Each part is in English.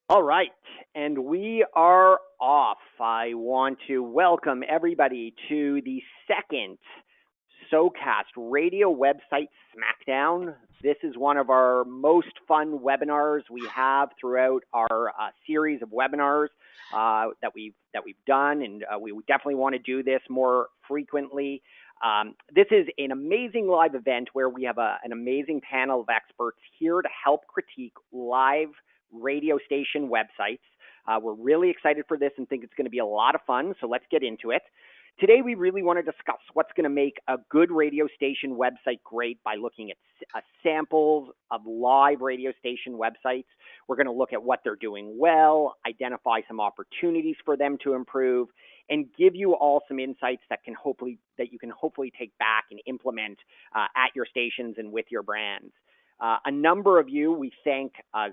All right, and we are off. I want to welcome everybody to the second SoCast radio website Smackdown. This is one of our most fun webinars we have throughout our series of webinars that we've done, and we definitely want to do this more frequently. This is an amazing live event where we have an amazing panel of experts here to help critique live radio station websites. We're really excited for this and think it's going to be a lot of fun, so let's get into it. Today, we really want to discuss what's going to make a good radio station website great by looking at samples of live radio station websites. We're going to look at what they're doing well, identify some opportunities for them to improve, and give you all some insights that you can hopefully take back and implement at your stations and with your brands. A number of you we thank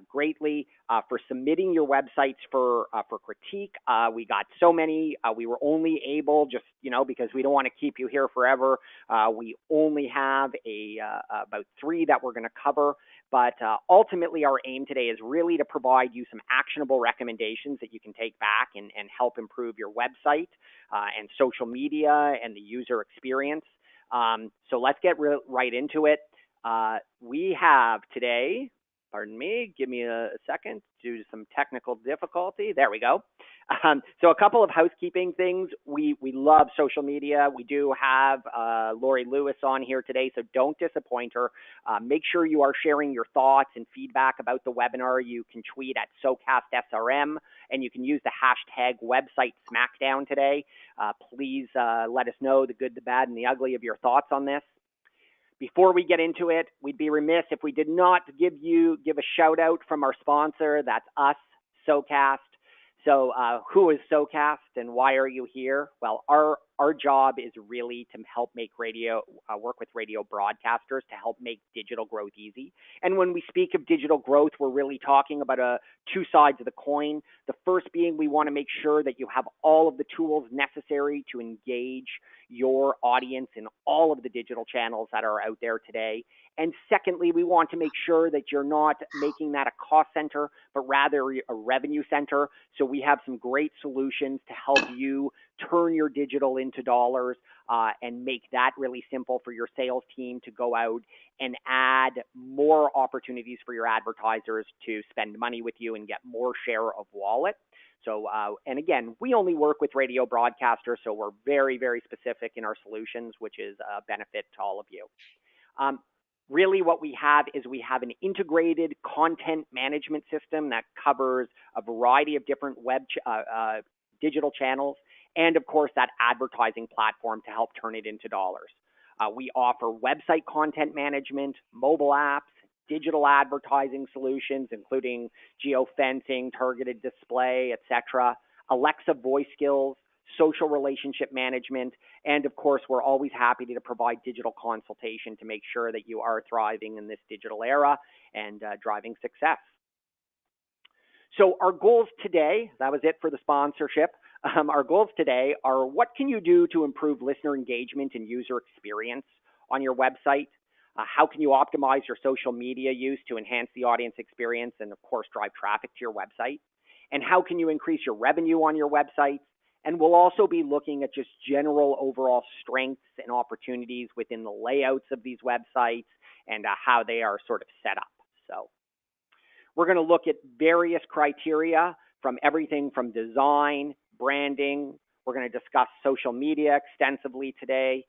greatly for submitting your websites for critique. We got so many. We were only able, just because we don't want to keep you here forever. We only have about 3 that we're going to cover. But ultimately, our aim today is really to provide you some actionable recommendations that you can take back and help improve your website and social media and the user experience. So let's get right into it. We have today, pardon me, give me a second due to some technical difficulty. There we go. So a couple of housekeeping things. We love social media. We do have Lori Lewis on here today, so don't disappoint her. Make sure you are sharing your thoughts and feedback about the webinar. You can tweet at SoCastSRM, and you can use the hashtag website Smackdown today. Please let us know the good, the bad, and the ugly of your thoughts on this. Before we get into it, we'd be remiss if we did not give a shout out from our sponsor. That's us, SoCast. So who is SoCast and why are you here? Well, our job is really to help make work with radio broadcasters to help make digital growth easy. And when we speak of digital growth, we're really talking about 2 sides of the coin. The first being we want to make sure that you have all of the tools necessary to engage your audience in all of the digital channels that are out there today. And secondly, we want to make sure that you're not making that a cost center, but rather a revenue center. So we have some great solutions to help you turn your digital into dollars and make that really simple for your sales team to go out and add more opportunities for your advertisers to spend money with you and get more share of wallet. So, and again, we only work with radio broadcasters, so we're very, very specific in our solutions, which is a benefit to all of you. Really what we have is we have an integrated content management system that covers a variety of different digital channels, and of course that advertising platform to help turn it into dollars. We offer website content management, mobile apps, digital advertising solutions, including geofencing, targeted display, etc., Alexa voice skills, social relationship management, and of course, we're always happy to provide digital consultation to make sure that you are thriving in this digital era and driving success. So our goals today, that was it for the sponsorship. Our goals today are what can you do to improve listener engagement and user experience on your website? How can you optimize your social media use to enhance the audience experience and, of course, drive traffic to your website? And how can you increase your revenue on your website? And we'll also be looking at just general overall strengths and opportunities within the layouts of these websites and how they are sort of set up. So we're going to look at various criteria from everything from design, branding. We're going to discuss social media extensively today.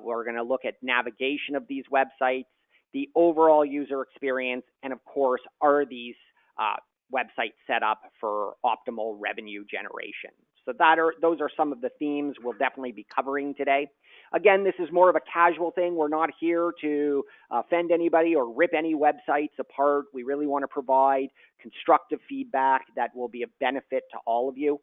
We're going to look at navigation of these websites, the overall user experience, and of course, are these websites set up for optimal revenue generation? So those are some of the themes we'll definitely be covering today. Again, this is more of a casual thing. We're not here to offend anybody or rip any websites apart. We really want to provide constructive feedback that will be of benefit to all of you.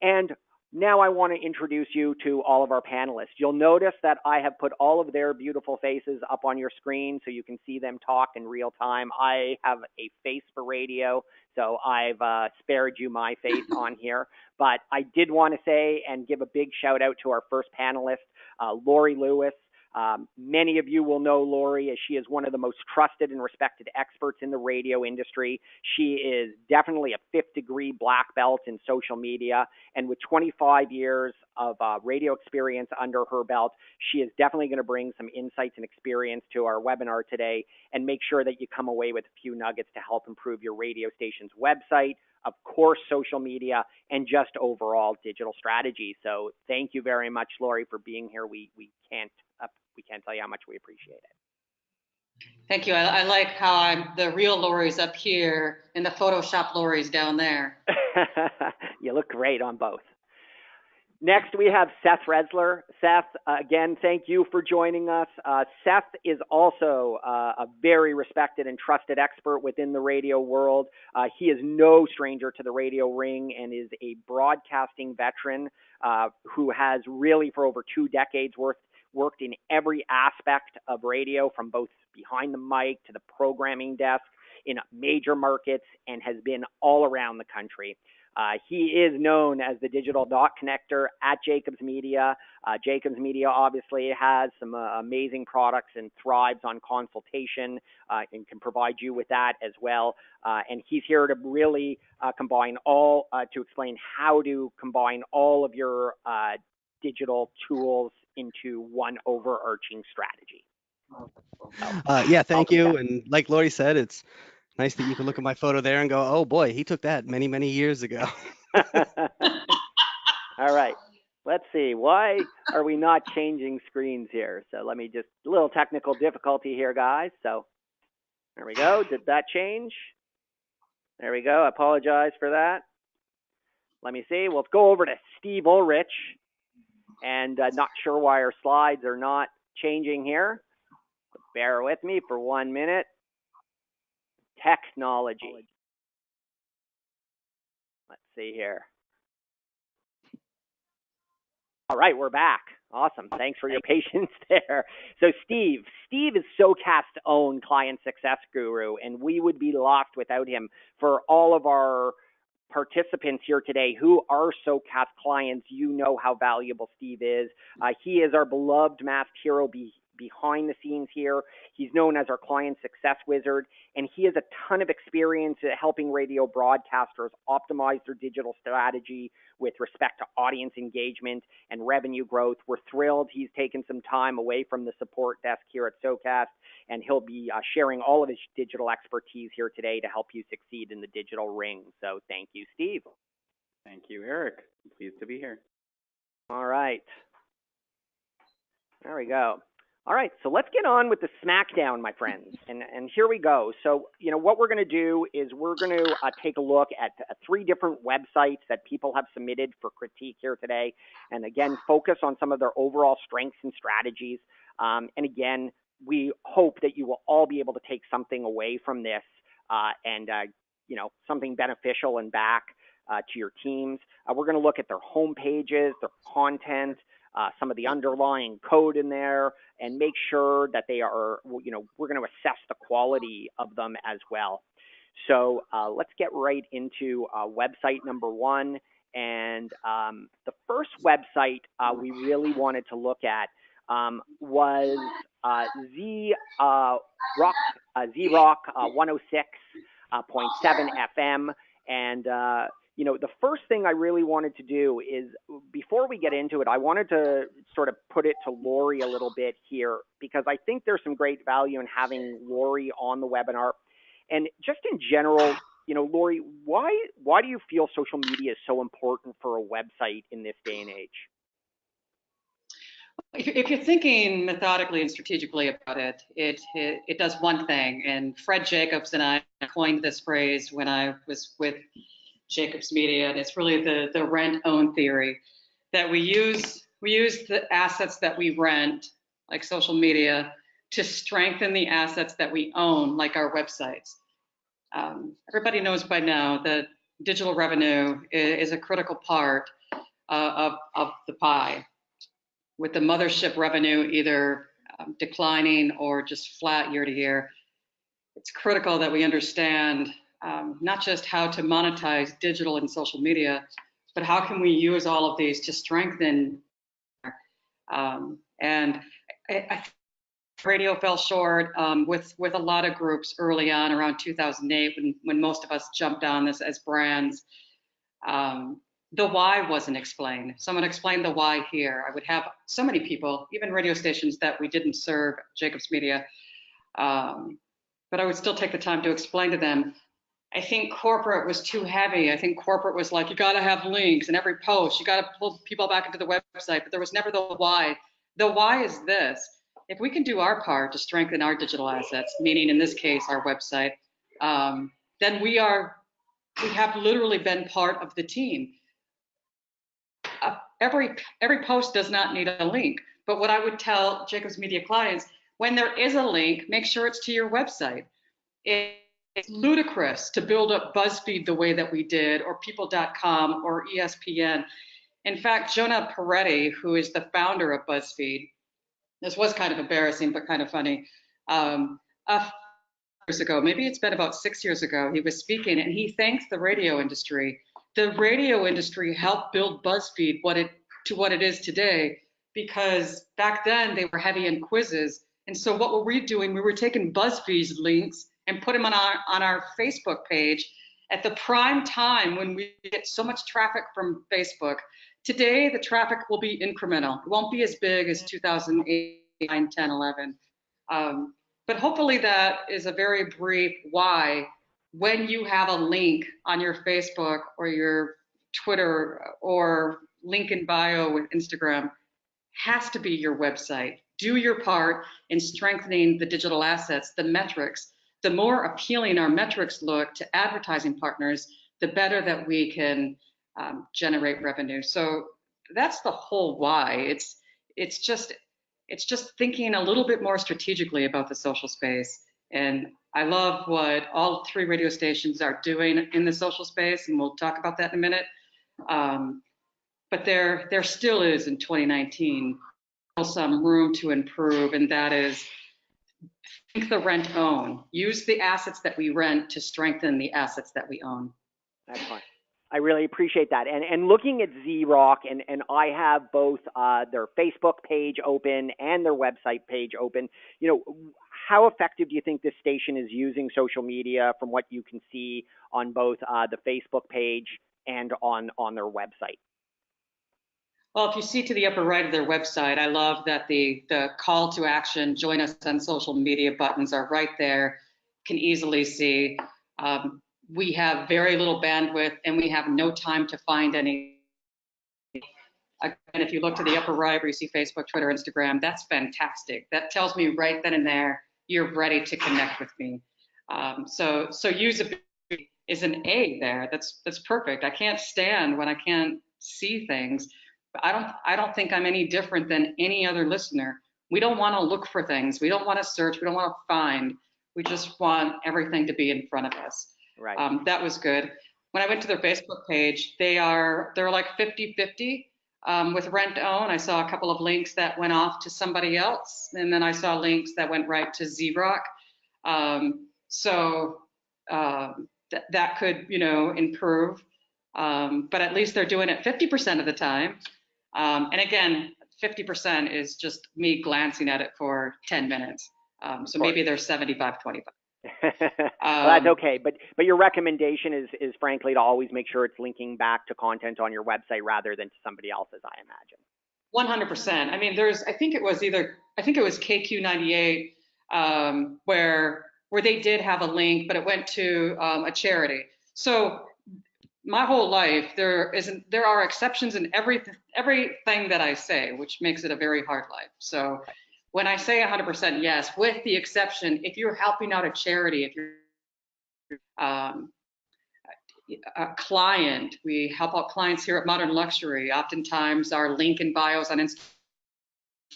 And now I want to introduce you to all of our panelists. You'll notice that I have put all of their beautiful faces up on your screen so you can see them talk in real time. I have a face for radio, so I've spared you my face on here. But I did want to say and give a big shout out to our first panelist, Lori Lewis. Many of you will know Lori as she is one of the most trusted and respected experts in the radio industry. She is definitely a fifth-degree black belt in social media, and with 25 years of radio experience under her belt, she is definitely going to bring some insights and experience to our webinar today and make sure that you come away with a few nuggets to help improve your radio station's website, of course, social media, and just overall digital strategy. So thank you very much, Lori, for being here. We can't tell you how much we appreciate it. Thank you. I like how the real Lori's up here and the Photoshop Lori's down there. You look great on both. Next, we have Seth Resler. Seth, again, thank you for joining us. Seth is also a very respected and trusted expert within the radio world. He is no stranger to the radio ring and is a broadcasting veteran who has really, for over 2 decades, worked in every aspect of radio, from both behind the mic to the programming desk in major markets, and has been all around the country. He is known as the digital dot connector at Jacobs Media. Jacobs Media obviously has some amazing products and thrives on consultation and can provide you with that as well. And he's here to really to explain how to combine all of your digital tools into one overarching strategy. Yeah, thank you. And like Lori said, it's nice that you can look at my photo there and go, oh boy, he took that many, many years ago. All right. Let's see. Why are we not changing screens here? So let me a little technical difficulty here, guys. So there we go. Did that change? There we go. I apologize for that. Let me see. Let's go over to Steve Ulrich. And not sure why our slides are not changing here. But bear with me for 1 minute. Technology. Let's see here. All right, we're back. Awesome. Thanks for your patience there. So Steve is SoCast's own client success guru, and we would be lost without him. For all of our participants here today who are SoCast clients, you know how valuable Steve is. He is our beloved masked hero behind the scenes here. He's known as our client success wizard, and he has a ton of experience at helping radio broadcasters optimize their digital strategy with respect to audience engagement and revenue growth. We're thrilled he's taken some time away from the support desk here at SoCast, and he'll be sharing all of his digital expertise here today to help you succeed in the digital ring. So thank you, Steve. Thank you, Eric. I'm pleased to be here. All right. There we go. All right, so let's get on with the Smackdown, my friends, and here we go. So, what we're going to do is we're going to take a look at 3 different websites that people have submitted for critique here today, and again, focus on some of their overall strengths and strategies. And again, we hope that you will all be able to take something away from this and something beneficial and back to your teams. We're going to look at their home pages, their content, some of the underlying code in there, and make sure that they are, we're going to assess the quality of them as well. So let's get right into website number 1. And the first website we really wanted to look at was Z-Rock 106.7 FM. And the first thing I really wanted to do is, before we get into it, I wanted to sort of put it to Lori a little bit here, because I think there's some great value in having Lori on the webinar. And just in general, Lori, why do you feel social media is so important for a website in this day and age? If you're thinking methodically and strategically about it, it does one thing. And Fred Jacobs and I coined this phrase when I was with Jacobs Media, and it's really the rent-own theory, that we use the assets that we rent, like social media, to strengthen the assets that we own, like our websites. Everybody knows by now that digital revenue is a critical part of the pie, with the mothership revenue either declining or just flat year to year. It's critical that we understand not just how to monetize digital and social media, but how can we use all of these to strengthen. And I radio fell short with a lot of groups early on around 2008 when most of us jumped on this as brands. The why wasn't explained. Someone explained the why here. I would have so many people, even radio stations that we didn't serve, Jacobs Media, but I would still take the time to explain to them. I think corporate was too heavy. I think corporate was like, you got to have links in every post. You got to pull people back into the website, but there was never the why. The why is this. If we can do our part to strengthen our digital assets, meaning in this case, our website, then we have literally been part of the team. Every post does not need a link, but what I would tell Jacobs Media clients, when there is a link, make sure it's to your website. It's ludicrous to build up BuzzFeed the way that we did, or People.com, or ESPN. In fact, Jonah Peretti, who is the founder of BuzzFeed, this was kind of embarrassing, but kind of funny. Years ago, maybe it's been about 6 years ago, he was speaking and he thanked the radio industry. The radio industry helped build BuzzFeed to what it is today, because back then they were heavy in quizzes. And so what were we doing? We were taking BuzzFeed's links and put them on our Facebook page at the prime time when we get so much traffic from Facebook. Today, the traffic will be incremental. It won't be as big as 2008, 9, 10, 11. But hopefully that is a very brief why. When you have a link on your Facebook or your Twitter or link in bio with Instagram, has to be your website. Do your part in strengthening the digital assets, the metrics. The more appealing our metrics look to advertising partners, the better that we can generate revenue. So that's the whole why. It's just thinking a little bit more strategically about the social space. And I love what all 3 radio stations are doing in the social space, and we'll talk about that in a minute. But there still is in 2019 some room to improve, and that is think the rent own. Use the assets that we rent to strengthen the assets that we own. Excellent. I really appreciate that. And looking at Z-Rock, and I have both their Facebook page open and their website page open, how effective do you think this station is using social media from what you can see on both the Facebook page and on their website? Well, if you see to the upper right of their website, I love that the call to action, join us on social media buttons are right there. Can easily see. We have very little bandwidth and we have no time to find any. Again, if you look to the upper right where you see Facebook, Twitter, Instagram, that's fantastic. That tells me right then and there, you're ready to connect with me. So usability is an A there. That's perfect. I can't stand when I can't see things. I don't think I'm any different than any other listener. We don't want to look for things. We don't want to search. We don't want to find. We just want everything to be in front of us. Right. That was good. When I went to their Facebook page, they're like 50-50 with rent own. I saw a couple of links that went off to somebody else, and then I saw links that went right to Z-Rock. That could improve. But at least they're doing it 50% of the time. And again, 50% is just me glancing at it for 10 minutes. So maybe they're 75-25. Well, that's okay. But your recommendation is frankly to always make sure it's linking back to content on your website rather than to somebody else's, I imagine. 100%. I mean, I think it was KQ98 where they did have a link, but it went to a charity. So my whole life, there are exceptions in everything that I say, which makes it a very hard life. So when I say 100% yes, with the exception, if you're helping out a charity, if you're a client, we help out clients here at Modern Luxury. Oftentimes our link in bios on Instagram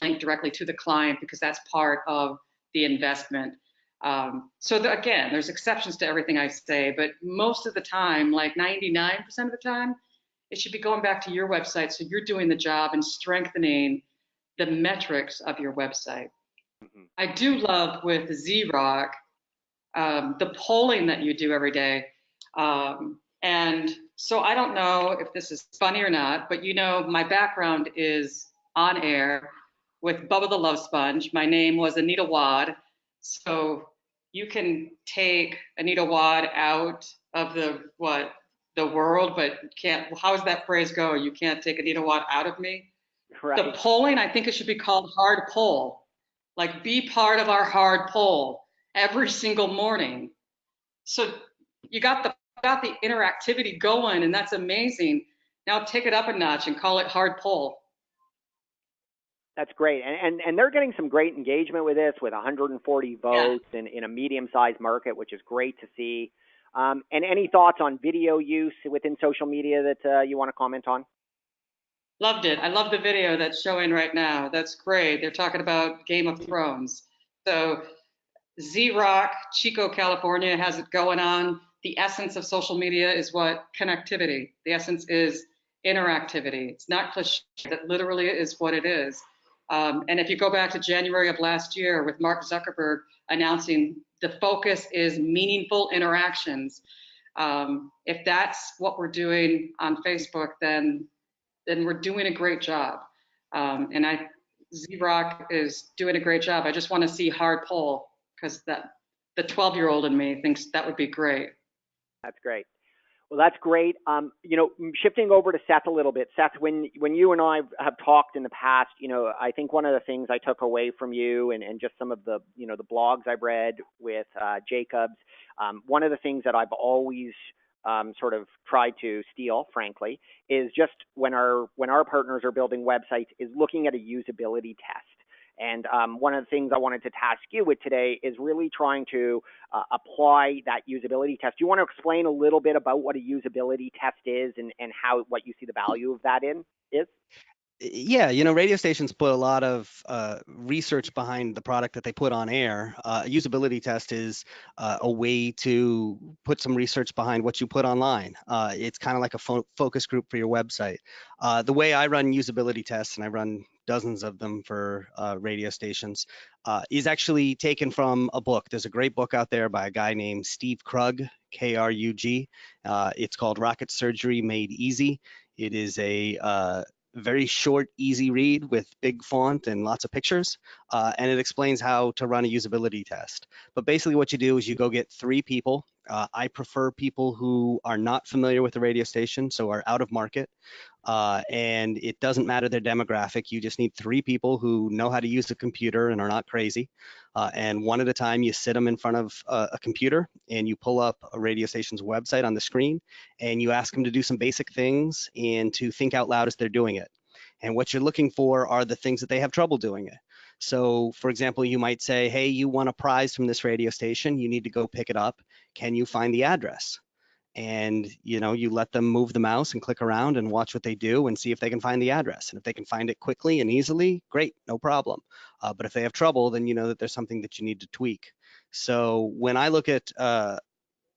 link directly to the client because that's part of the investment. Again, there's exceptions to everything I say, but most of the time, like 99% of the time, it should be going back to your website. So you're doing the job and strengthening the metrics of your website. Mm-hmm. I do love with Z-Rock, the polling that you do every day. And so I don't know if this is funny or not, but my background is on air. with Bubba the Love Sponge. My name was Anita Wad. So you can take Anita Wad out of the world, but can't. How does that phrase go? You can't take Anita Wad out of me. Right. The polling, I think it should be called hard poll. Like, be part of our hard poll every single morning. So you got the interactivity going, and that's amazing. Now take it up a notch and call it hard poll. That's great. And they're getting some great engagement with this, with 140 votes in a medium-sized market, which is great to see. And any thoughts on video use within social media that you want to comment on? Loved it. I love the video that's showing right now. That's great. They're talking about Game of Thrones. So Z-Rock, Chico, California has it going on. The essence of social media is what? Connectivity. The essence is interactivity. It's not cliche. That literally is what it is. And if you go back to January of last year with Mark Zuckerberg announcing the focus is meaningful interactions, if that's what we're doing on Facebook, then we're doing a great job. And Z-Rock is doing a great job. I just want to see hard poll, because the 12-year-old in me thinks that would be great. That's great. Well, that's great. Shifting over to Seth a little bit. Seth, when you and I have talked in the past, I think one of the things I took away from you and just some of the, the blogs I've read with Jacobs, one of the things that I've always sort of tried to steal, frankly, is just when our partners are building websites is looking at a usability test. And one of the things I wanted to task you with today is really trying to apply that usability test. Do you want to explain a little bit about what a usability test is and what you see the value of that is? Yeah, radio stations put a lot of research behind the product that they put on air. A usability test is a way to put some research behind what you put online. It's kind of like a focus group for your website. The way I run usability tests, and I run dozens of them for radio stations, is actually taken from a book. There's a great book out there by a guy named Steve Krug, Krug. It's called Rocket Surgery Made Easy. It is a very short, easy read with big font and lots of pictures, and it explains how to run a usability test. But basically what you do is you go get 3 people. I prefer people who are not familiar with the radio station, so are out of market. And it doesn't matter their demographic. You just need 3 people who know how to use a computer and are not crazy. And one at a time, you sit them in front of a computer and you pull up a radio station's website on the screen and you ask them to do some basic things and to think out loud as they're doing it. And what you're looking for are the things that they have trouble doing it. So, for example, you might say, hey, you won a prize from this radio station. You need to go pick it up. Can you find the address? And you let them move the mouse and click around and watch what they do and see if they can find the address. And if they can find it quickly and easily, great, no problem. But if they have trouble, then you know that there's something that you need to tweak. So when I look at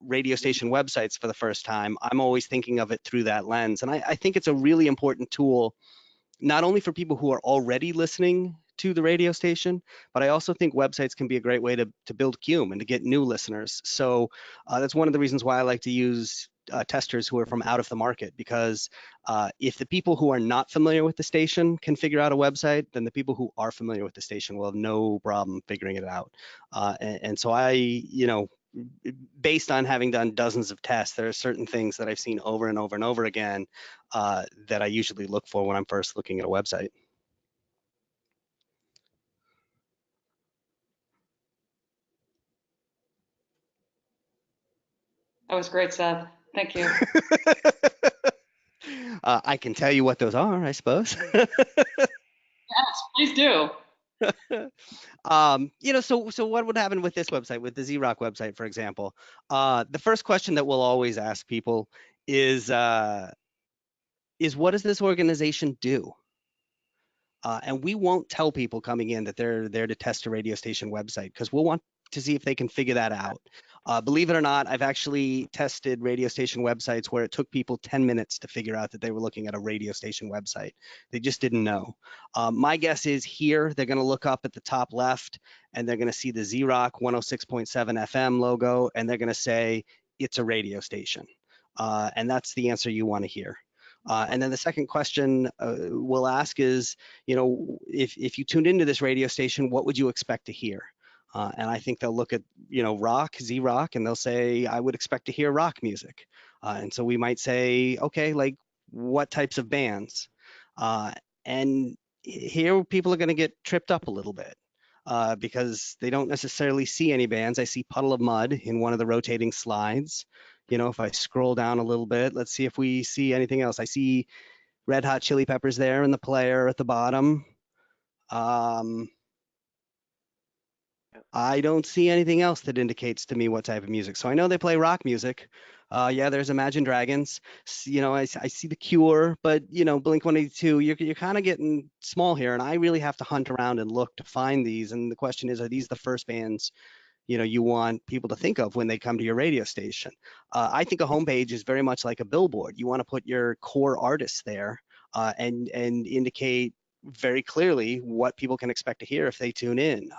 radio station websites for the first time, I'm always thinking of it through that lens. And I think it's a really important tool, not only for people who are already listening to the radio station, but I also think websites can be a great way to build QUME and to get new listeners. So that's one of the reasons why I like to use testers who are from out of the market, because if the people who are not familiar with the station can figure out a website, then the people who are familiar with the station will have no problem figuring it out. And so based on having done dozens of tests, there are certain things that I've seen over and over and over again that I usually look for when I'm first looking at a website. That was great, Seth. Thank you. I can tell you what those are, I suppose. Yes, please do. So what would happen with this website, with the Z-Rock website, for example? The first question that we'll always ask people is what does this organization do? And we won't tell people coming in that they're there to test a radio station website, because we'll want to see if they can figure that out. Believe it or not, I've actually tested radio station websites where it took people 10 minutes to figure out that they were looking at a radio station website. They just didn't know. My guess is here, they're going to look up at the top left and they're going to see the Z-Rock 106.7 FM logo, and they're going to say, it's a radio station. And that's the answer you want to hear. And then the second question we'll ask is, if you tuned into this radio station, what would you expect to hear? And I think they'll look at, rock, Z-rock, and they'll say, I would expect to hear rock music. And so we might say, okay, like what types of bands? And here people are going to get tripped up a little bit because they don't necessarily see any bands. I see Puddle of Mud in one of the rotating slides. If I scroll down a little bit, let's see if we see anything else. I see Red Hot Chili Peppers there in the player at the bottom. I don't see anything else that indicates to me what type of music. So I know they play rock music. Yeah, there's Imagine Dragons. I see The Cure, but Blink 182. You're kind of getting small here, and I really have to hunt around and look to find these. And the question is, are these the first bands you want people to think of when they come to your radio station? I think a homepage is very much like a billboard. You want to put your core artists there and indicate very clearly what people can expect to hear if they tune in.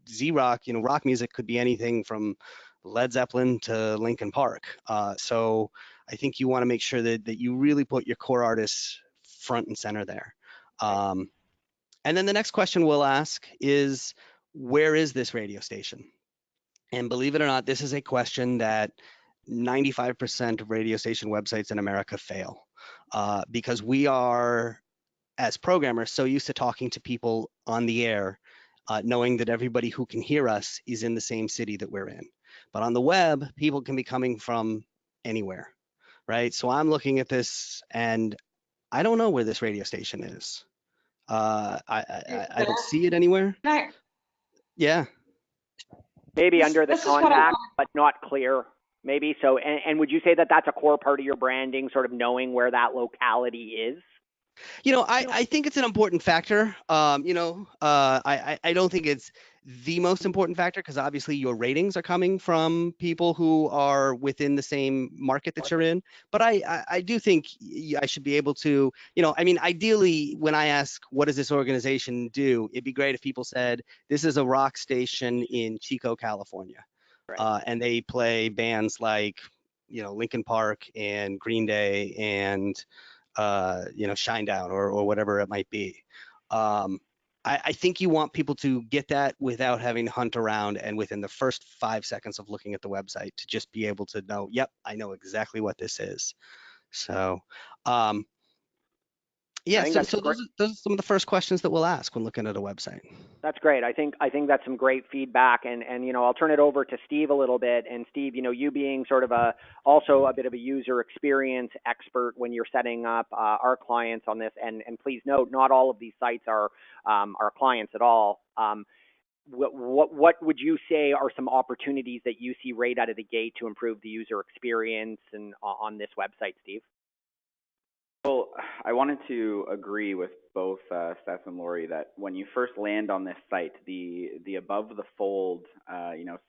Z-rock, rock music could be anything from Led Zeppelin to Linkin Park. So I think you want to make sure that you really put your core artists front and center there. And then the next question we'll ask is, where is this radio station? And believe it or not, this is a question that 95% of radio station websites in America fail because we are, as programmers, so used to talking to people on the air, knowing that everybody who can hear us is in the same city that we're in. But on the web, people can be coming from anywhere, right? So I'm looking at this and I don't know where this radio station is. I don't see it anywhere. Yeah. Maybe under the This is what I contact, but not clear. Maybe so. And would you say that that's a core part of your branding, sort of knowing where that locality is? I think it's an important factor. I don't think it's the most important factor because obviously your ratings are coming from people who are within the same market that you're in. But I do think I should be able to, ideally, when I ask, what does this organization do? It'd be great if people said, this is a rock station in Chico, California. Right. And they play bands like, Linkin Park and Green Day and Shinedown or whatever it might be. I think you want people to get that without having to hunt around and within the first 5 seconds of looking at the website to just be able to know, yep, I know exactly what this is. So, yeah, so those are some of the first questions that we'll ask when looking at a website. That's great. I think that's some great feedback, and I'll turn it over to Steve a little bit. And Steve, you being sort of also a bit of a user experience expert when you're setting up our clients on this. And please note, not all of these sites are our clients at all. What would you say are some opportunities that you see right out of the gate to improve the user experience and on this website, Steve? Well, I wanted to agree with both Seth and Lori that when you first land on this site, the above the fold,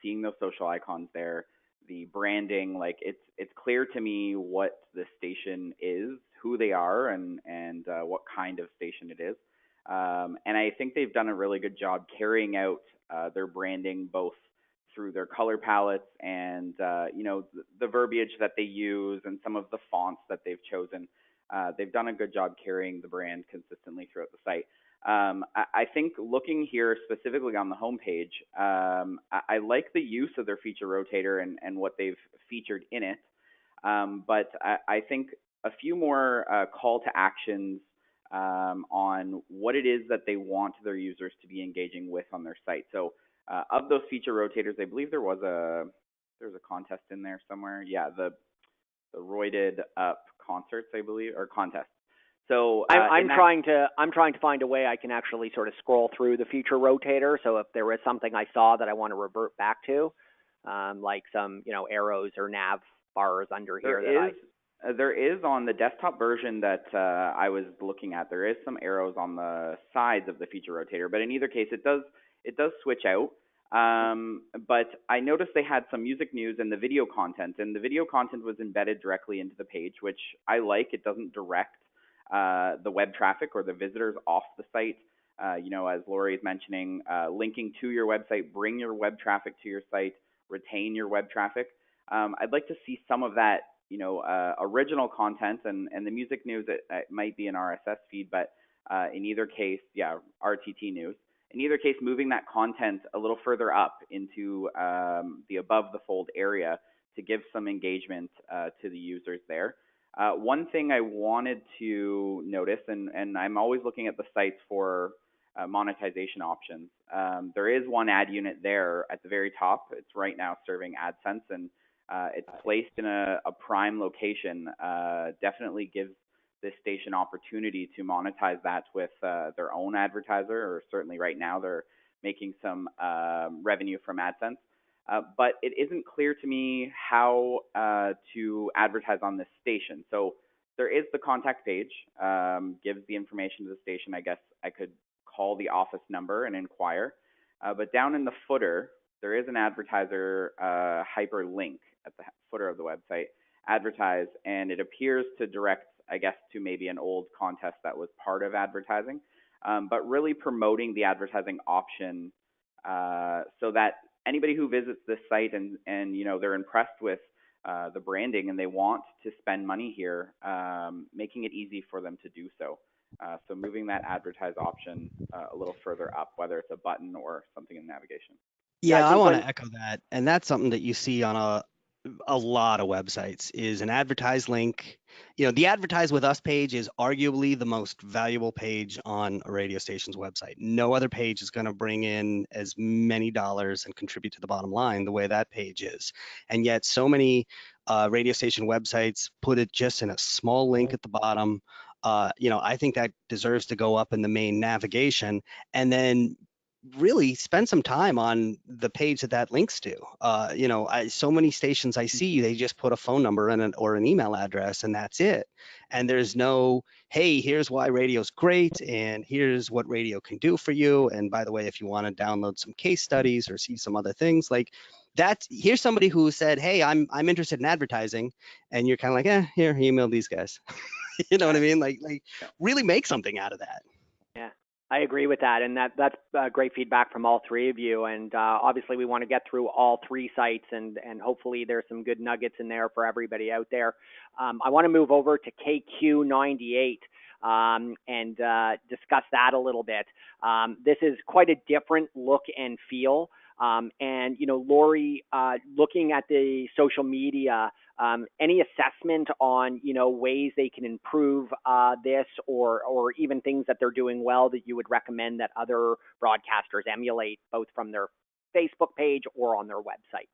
seeing those social icons there, the branding, like it's clear to me what the station is, who they are, and what kind of station it is. And I think they've done a really good job carrying out their branding both through their color palettes and the verbiage that they use and some of the fonts that they've chosen. They've done a good job carrying the brand consistently throughout the site. I think looking here specifically on the homepage, I like the use of their feature rotator and what they've featured in it. But I think a few more call to actions on what it is that they want their users to be engaging with on their site. So of those feature rotators, I believe there was a contest in there somewhere. Yeah, the roided up concerts, I believe, or contests. So I'm trying to find a way I can actually sort of scroll through the feature rotator. So if there is something I saw that I want to revert back to, like some arrows or nav bars under here. There is on the desktop version that I was looking at. There is some arrows on the sides of the feature rotator, but in either case, it does switch out. But I noticed they had some music news and the video content, and the video content was embedded directly into the page, which I like. It doesn't direct the web traffic or the visitors off the site. As Lori is mentioning, linking to your website, bring your web traffic to your site, retain your web traffic. I'd like to see some of that original content, and the music news, it might be an RSS feed, but in either case, yeah, RTT news. In either case, moving that content a little further up into the above the fold area to give some engagement to the users there. One thing I wanted to notice, and I'm always looking at the sites for monetization options. There is one ad unit there at the very top. It's right now serving AdSense, and it's placed in a prime location. Definitely gives this station opportunity to monetize that with their own advertiser, or certainly right now they're making some revenue from AdSense. But it isn't clear to me how to advertise on this station. So there is the contact page, gives the information to the station. I guess I could call the office number and inquire. But down in the footer, there is an advertiser hyperlink at the footer of the website, advertise, and it appears to direct, I guess, to maybe an old contest that was part of advertising, but really promoting the advertising option so that anybody who visits this site and they're impressed with the branding and they want to spend money here, making it easy for them to do so. So moving that advertise option a little further up, whether it's a button or something in navigation. Yeah, I want to echo that. And that's something that you see on a lot of websites is an advertise link. The advertise with us page is arguably the most valuable page on a radio station's website. No other page is going to bring in as many dollars and contribute to the bottom line the way that page is. And yet so many radio station websites put it just in a small link at the bottom. I think that deserves to go up in the main navigation, and then really spend some time on the page that links to. So many stations I see, they just put a phone number and or an email address, and that's it. And there's no, hey, here's why radio's great, and here's what radio can do for you. And by the way, if you want to download some case studies or see some other things like that, here's somebody who said, hey, I'm interested in advertising, and you're kind of like, here, email these guys. You know what I mean? Like really make something out of that. Yeah, I agree with that, and that's great feedback from all three of you. And obviously, we want to get through all three sites, and hopefully there's some good nuggets in there for everybody out there. I want to move over to KQ98 and discuss that a little bit. This is quite a different look and feel. And Lori, looking at the social media, any assessment on ways they can improve this, or even things that they're doing well that you would recommend that other broadcasters emulate, both from their Facebook page or on their website?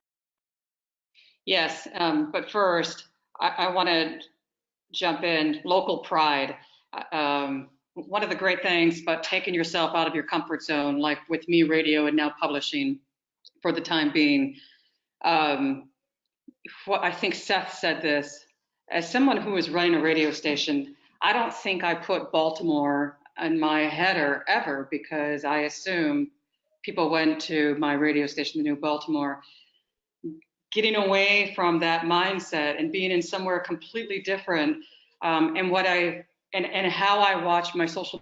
Yes, but first I want to jump in. Local pride. One of the great things about taking yourself out of your comfort zone, like with Me Radio and now publishing for the time being. What I think Seth said this, as someone who is running a radio station, I don't think I put Baltimore in my header ever, because I assume people went to my radio station, the New Baltimore. Getting away from that mindset and being in somewhere completely different, and how I watch my social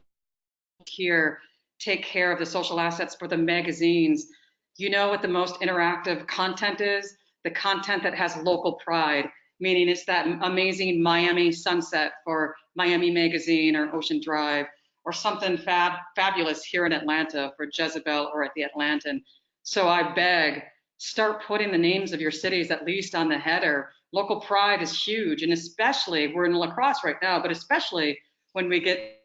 here take care of the social assets for the magazines. You know what the most interactive content is? The content that has local pride, meaning it's that amazing Miami sunset for Miami Magazine or Ocean Drive, or something fabulous here in Atlanta for Jezebel or at the Atlantan. So I beg, start putting the names of your cities at least on the header. Local pride is huge, and especially, we're in La Crosse right now, but especially when we get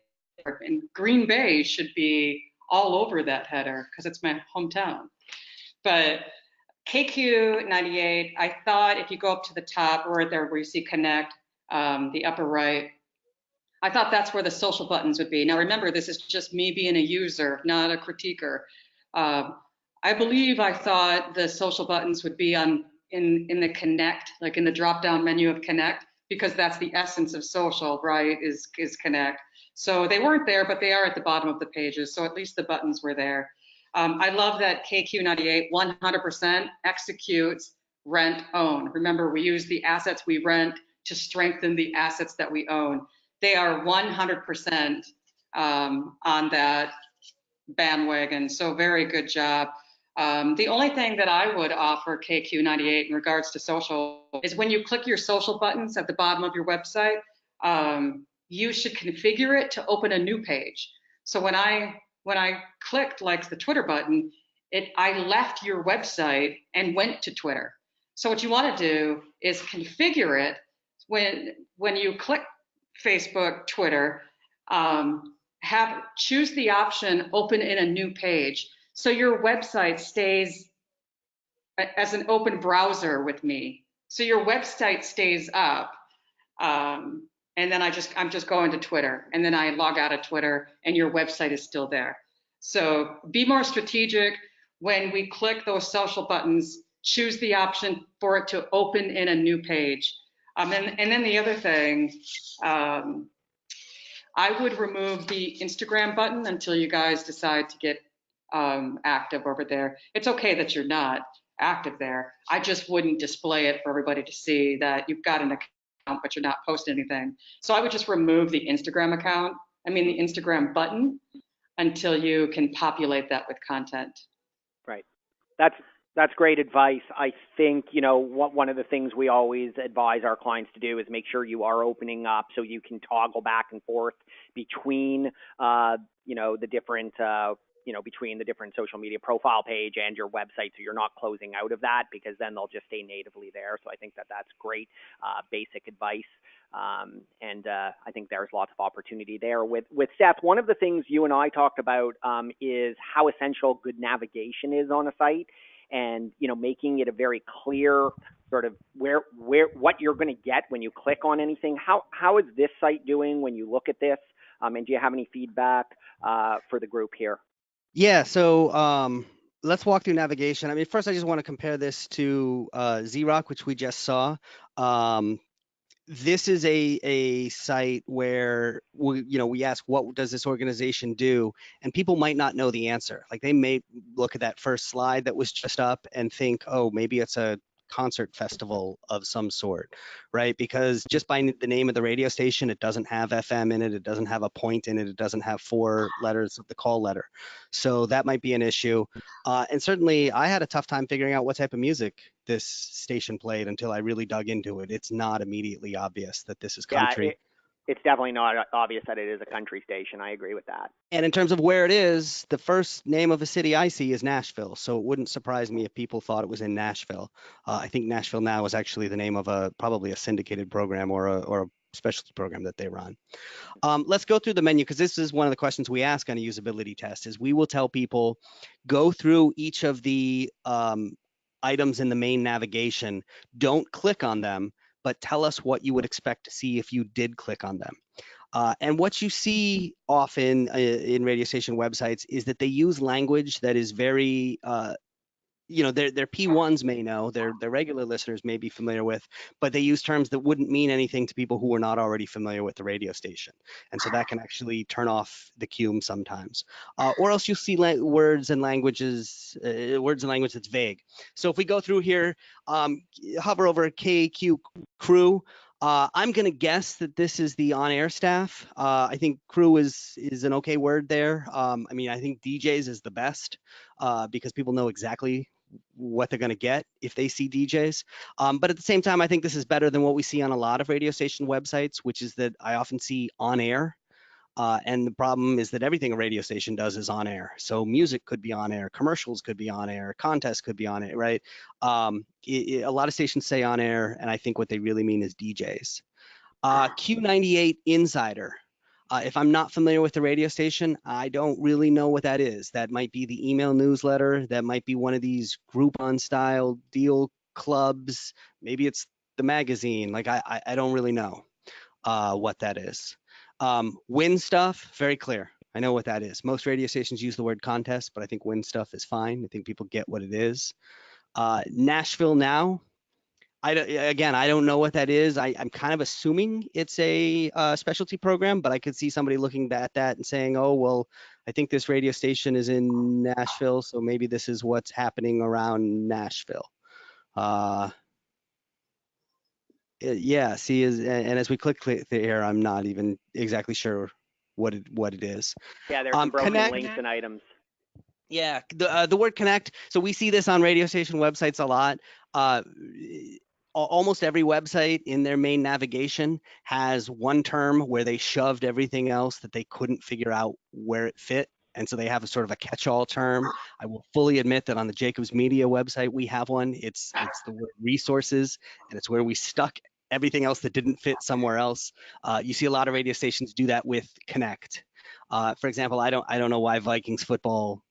in Green Bay should be all over that header because it's my hometown. But KQ98, I thought if you go up to the top or there where you see connect, the upper right, I thought that's where the social buttons would be. Now remember, this is just me being a user, not a critiquer. I believe I thought the social buttons would be in the connect, like in the drop down menu of connect, because that's the essence of social, right, is connect. So they weren't there, but they are at the bottom of the pages. So at least the buttons were there. I love that KQ98 100% executes rent own. Remember, we use the assets we rent to strengthen the assets that we own. They are 100% on that bandwagon. So very good job. The only thing that I would offer KQ98 in regards to social is when you click your social buttons at the bottom of your website, you should configure it to open a new page. So when I clicked like the Twitter button, I left your website and went to Twitter. So what you want to do is configure it when you click Facebook, Twitter, choose the option open in a new page. So your website stays as an open browser with me. So your website stays up. And then I'm just going to Twitter, and then I log out of Twitter and your website is still there. So be more strategic when we click those social buttons, choose the option for it to open in a new page. And then the other thing, I would remove the Instagram button until you guys decide to get active over there. It's okay that you're not active there. I just wouldn't display it for everybody to see that you've got an account, but you're not posting anything. So I would just remove the Instagram account, the Instagram button, until you can populate that with content. Right. That's great advice. I think, one of the things we always advise our clients to do is make sure you are opening up so you can toggle back and forth between, the different, between the different social media profile page and your website, so you're not closing out of that, because then they'll just stay natively there. So I think that's great basic advice. And I think there's lots of opportunity there. With Seth, one of the things you and I talked about is how essential good navigation is on a site, and making it a very clear sort of where what you're going to get when you click on anything. How is this site doing when you look at this? And do you have any feedback for the group here? Yeah, so let's walk through navigation. First I just want to compare this to Zrock, which we just saw. This is a site where we ask, what does this organization do? And people might not know the answer. Like, they may look at that first slide that was just up and think, oh, maybe it's a concert festival of some sort, right? Because just by the name of the radio station, it doesn't have FM in it, it doesn't have a point in it, it doesn't have 4 letters of the call letter. So that might be an issue. And certainly I had a tough time figuring out what type of music this station played until I really dug into it. It's not immediately obvious that this is country. Yeah, it's definitely not obvious that it is a country station. I agree with that. And in terms of where it is, the first name of a city I see is Nashville. So it wouldn't surprise me if people thought it was in Nashville. I think Nashville Now is actually the name of probably a syndicated program or a specialty program that they run. Let's go through the menu, because this is one of the questions we ask on a usability test. Is we will tell people, go through each of the items in the main navigation. Don't click on them, but tell us what you would expect to see if you did click on them. And what you see often in radio station websites is that they use language that is very their P1s may know, their regular listeners may be familiar with, but they use terms that wouldn't mean anything to people who are not already familiar with the radio station. And so that can actually turn off the cume sometimes. Or else you see words and language that's vague. So if we go through here, hover over KQ crew, I'm going to guess that this is the on-air staff. I think crew is an okay word there. I think DJs is the best because people know exactly what they're going to get if they see DJs. But at the same time, I think this is better than what we see on a lot of radio station websites, which is that I often see on air. And the problem is that everything a radio station does is on air. So music could be on air, commercials could be on air, contests could be on air, right? A lot of stations say on air, and I think what they really mean is DJs. Q98 Insider. If I'm not familiar with the radio station, I don't really know what that is. That might be the email newsletter. That might be one of these Groupon style deal clubs. Maybe it's the magazine. Like, I don't really know what that is. Win stuff, very clear. I know what that is. Most radio stations use the word contest, but I think win stuff is fine. I think people get what it is. Nashville Now. I don't know what that is. I'm kind of assuming it's a specialty program, but I could see somebody looking at that and saying, oh, well, I think this radio station is in Nashville, so maybe this is what's happening around Nashville. Yeah, see, and as we click here, I'm not even exactly sure what it is. Yeah, there's some broken links and items. Yeah, the word connect. So we see this on radio station websites a lot. Uh, Almost every website in their main navigation has one term where they shoved everything else that they couldn't figure out where it fit. And so they have a sort of a catch-all term. I will fully admit that on the Jacobs Media website, we have one. It's the word resources, and it's where we stuck everything else that didn't fit somewhere else. You see a lot of radio stations do that with connect. For example, I don't know why Vikings football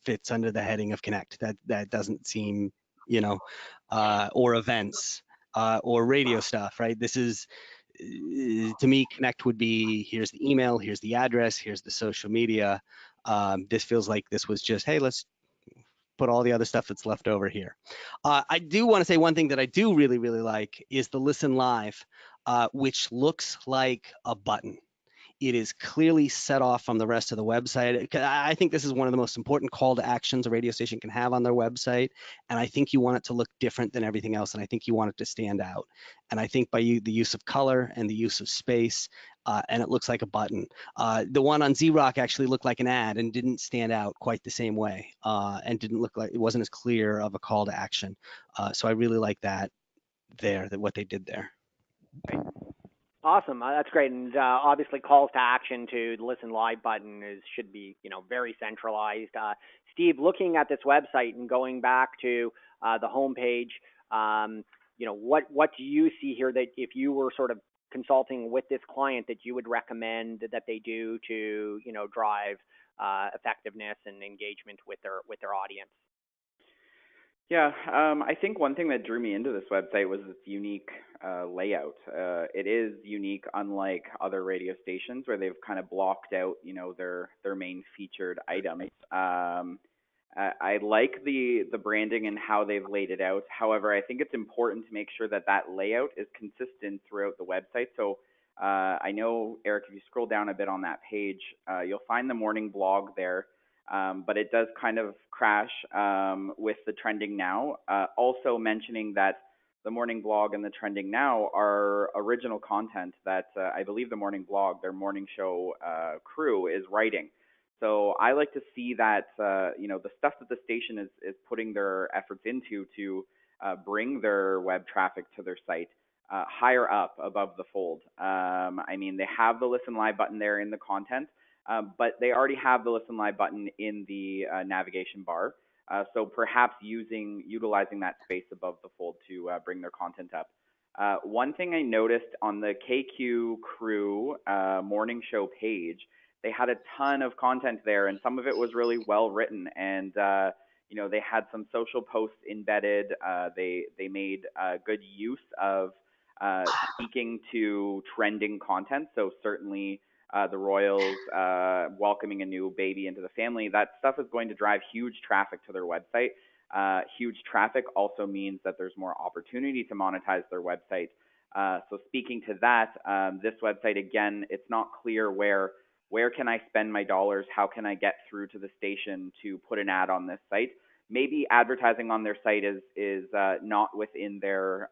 fits under the heading of connect. That doesn't seem, you know, or events or radio stuff, right? This is to me, connect would be here's the email, here's the address, here's the social media. This feels like this was just, hey, let's put all the other stuff that's left over here. I do want to say one thing that I do really, really like is the listen live, which looks like a button. It is clearly set off from the rest of the website. I think this is one of the most important call to actions a radio station can have on their website. And I think you want it to look different than everything else. And I think you want it to stand out. And I think by the use of color and the use of space, and it looks like a button. The one on Z-Rock actually looked like an ad and didn't stand out quite the same way, and didn't look like, it wasn't as clear of a call to action. So I really like that what they did there. Awesome. That's great. And obviously, calls to action to the listen live button should be, very centralized. Steve, looking at this website and going back to the homepage, what do you see here that if you were sort of consulting with this client that you would recommend that they do to, drive effectiveness and engagement with their audience? Yeah, I think one thing that drew me into this website was its unique layout. It is unique, unlike other radio stations where they've kind of blocked out, their main featured items. I like the branding and how they've laid it out. However, I think it's important to make sure that layout is consistent throughout the website. So I know, Eric, if you scroll down a bit on that page, you'll find the morning blog there. But it does kind of crash with the trending now. Also mentioning that the morning blog and the trending now are original content that I believe the morning blog, their morning show crew is writing. So I like to see that, the stuff that the station is putting their efforts into to bring their web traffic to their site higher up above the fold. They have the listen live button there in the content. But they already have the listen live button in the navigation bar. So perhaps utilizing that space above the fold to bring their content up. One thing I noticed on the KQ Crew morning show page, they had a ton of content there, and some of it was really well written. And they had some social posts embedded. They made good use of speaking to trending content. So certainly. The Royals welcoming a new baby into the family, that stuff is going to drive huge traffic to their website. Huge traffic also means that there's more opportunity to monetize their website. So speaking to that, this website, again, it's not clear where can I spend my dollars? How can I get through to the station to put an ad on this site? Maybe advertising on their site is not within their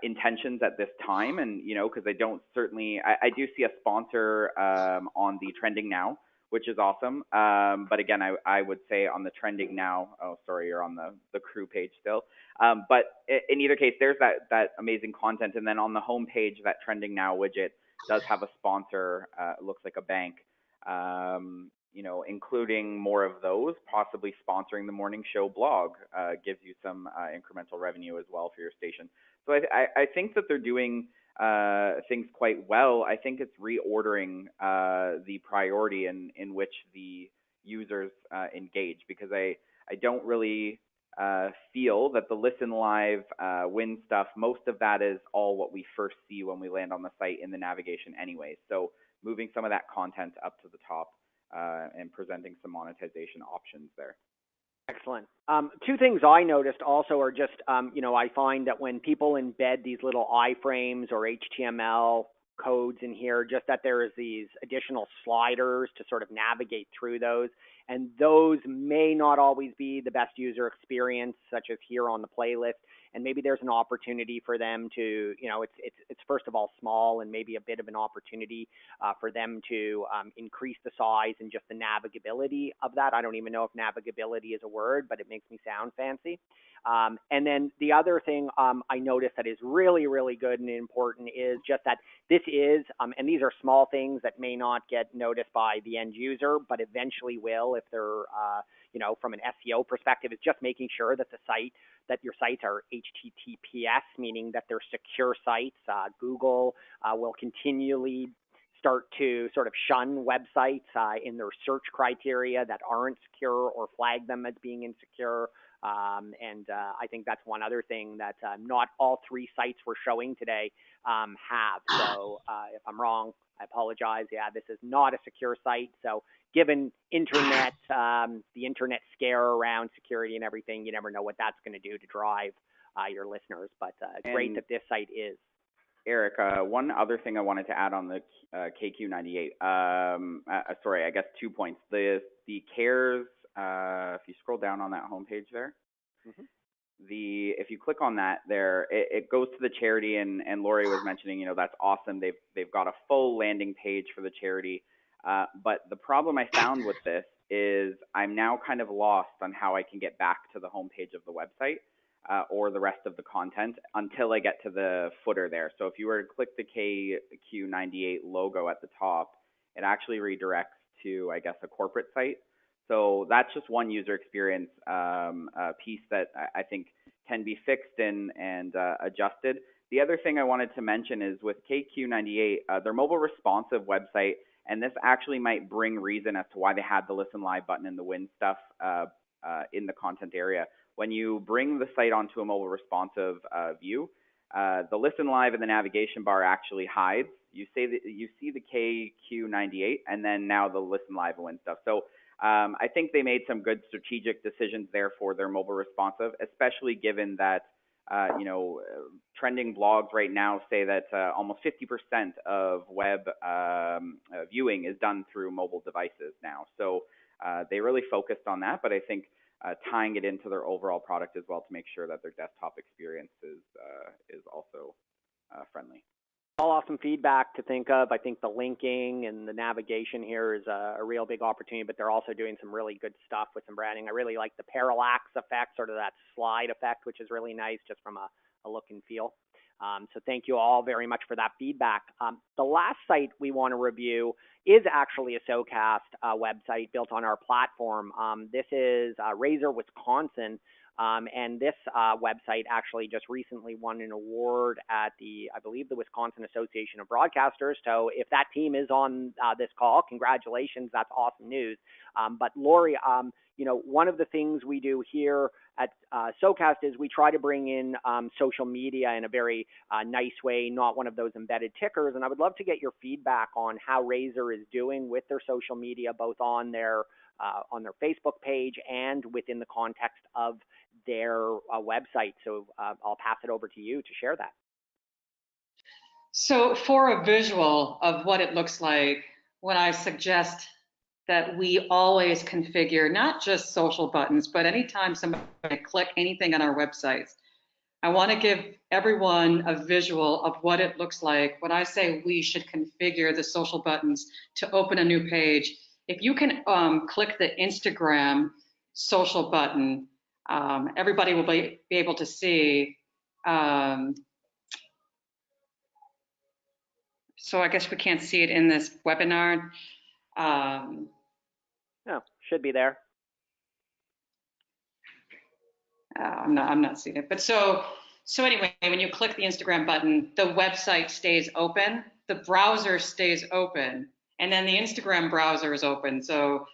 intentions at this time, and because I don't certainly I do see a sponsor on the trending now, which is awesome, but again I would say on the trending now, oh sorry, you're on the crew page still, but in either case there's that amazing content, and then on the home page that trending now widget does have a sponsor. It looks like a bank, including more of those, possibly sponsoring the morning show blog, gives you some incremental revenue as well for your station. So I think that they're doing things quite well. I think it's reordering the priority in which the users engage, because I don't really feel that the listen live win stuff, most of that is all what we first see when we land on the site in the navigation anyway. So moving some of that content up to the top and presenting some monetization options there. Excellent. Two things I noticed also are just, I find that when people embed these little iframes or HTML codes in here, just that there is these additional sliders to sort of navigate through those. And those may not always be the best user experience, such as here on the playlist. and maybe there's an opportunity for them to, it's first of all small and maybe a bit of an opportunity for them to increase the size and just the navigability of that. I don't even know if navigability is a word, but it makes me sound fancy. And then the other thing I noticed that is really, really good and important is just that this is, and these are small things that may not get noticed by the end user, but eventually will if they're, from an SEO perspective, is just making sure that that your sites are HTTPS, meaning that they're secure sites. Google will continually start to sort of shun websites in their search criteria that aren't secure or flag them as being insecure. And I think that's one other thing that not all 3 sites we're showing today have. So if I'm wrong, I apologize. Yeah, this is not a secure site. So given internet, the internet scare around security and everything, you never know what that's going to do to drive your listeners. But great that this site is. Eric, one other thing I wanted to add on the KQ98. Sorry, I guess 2 points. The CARES, if you scroll down on that homepage there, if you click on that there, it goes to the charity, and Lori was mentioning, that's awesome. They've got a full landing page for the charity. But the problem I found with this is I'm now kind of lost on how I can get back to the homepage of the website or the rest of the content until I get to the footer there. So if you were to click the KQ98 logo at the top, it actually redirects to, I guess, a corporate site. So that's just one user experience piece that I think can be fixed and adjusted. The other thing I wanted to mention is with KQ98, their mobile responsive website, and this actually might bring reason as to why they had the Listen Live button and the Win stuff in the content area. When you bring the site onto a mobile responsive view, the Listen Live in the navigation bar actually hides. You see the KQ98, and then now the Listen Live and Win stuff. So I think they made some good strategic decisions there for their mobile responsive, especially given that trending blogs right now say that almost 50% of web viewing is done through mobile devices now. So they really focused on that, but I think tying it into their overall product as well to make sure that their desktop experience is also friendly. All awesome feedback to think of. I think the linking and the navigation here is a real big opportunity, but they're also doing some really good stuff with some branding. I really like the parallax effect, sort of that slide effect, which is really nice just from a look and feel. So thank you all very much for that feedback. The last site we want to review is actually a SoCast website built on our platform. This is Razor, Wisconsin. And this website actually just recently won an award at I believe the Wisconsin Association of Broadcasters. So if that team is on this call, congratulations, that's awesome news. But Lori, one of the things we do here at SoCast is we try to bring in social media in a very nice way, not one of those embedded tickers. And I would love to get your feedback on how Razor is doing with their social media, both on their Facebook page and within the context of their website. So I'll pass it over to you to share that. So for a visual of what it looks like, when I suggest that we always configure not just social buttons, but anytime somebody click anything on our websites, I want to give everyone a visual of what it looks like when I say we should configure the social buttons to open a new page. If you can click the Instagram social button, everybody will be able to see. So I guess we can't see it in this webinar. No, should be there. I'm not seeing it. But so anyway, when you click the Instagram button, the website stays open, the browser stays open, and then the Instagram browser is open. So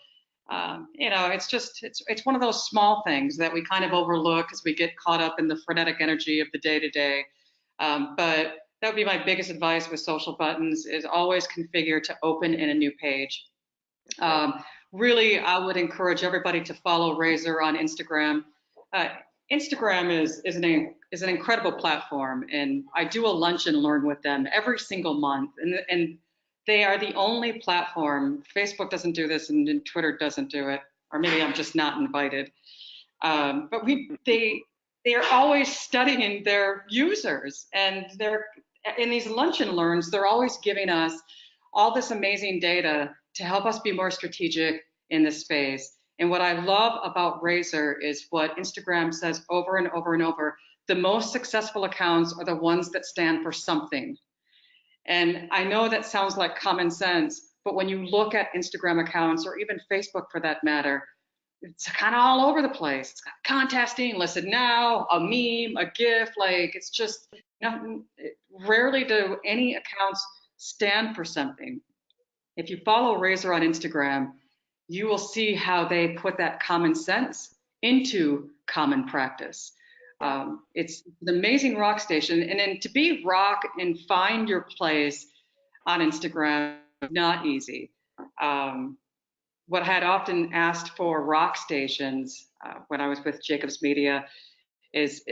it's one of those small things that we kind of overlook as we get caught up in the frenetic energy of the day-to-day. But that would be my biggest advice with social buttons, is always configure to open in a new page. Really, I would encourage everybody to follow Razor on Instagram. Instagram is an incredible platform, and I do a lunch and learn with them every single month. And they are the only platform. Facebook doesn't do this, and Twitter doesn't do it, or maybe I'm just not invited. But they are always studying their users, and they're in these lunch and learns, they're always giving us all this amazing data to help us be more strategic in this space. And what I love about Razor is what Instagram says over and over and over: the most successful accounts are the ones that stand for something. And I know that sounds like common sense, but when you look at Instagram accounts, or even Facebook for that matter, it's kind of all over the place. It's got contesting, listen now, a meme, a GIF, like it's just nothing. Rarely do any accounts stand for something. If you follow Razor on Instagram, you will see how they put that common sense into common practice. It's an amazing rock station. And then to be rock and find your place on Instagram, not easy. What I had often asked for rock stations when I was with Jacobs Media is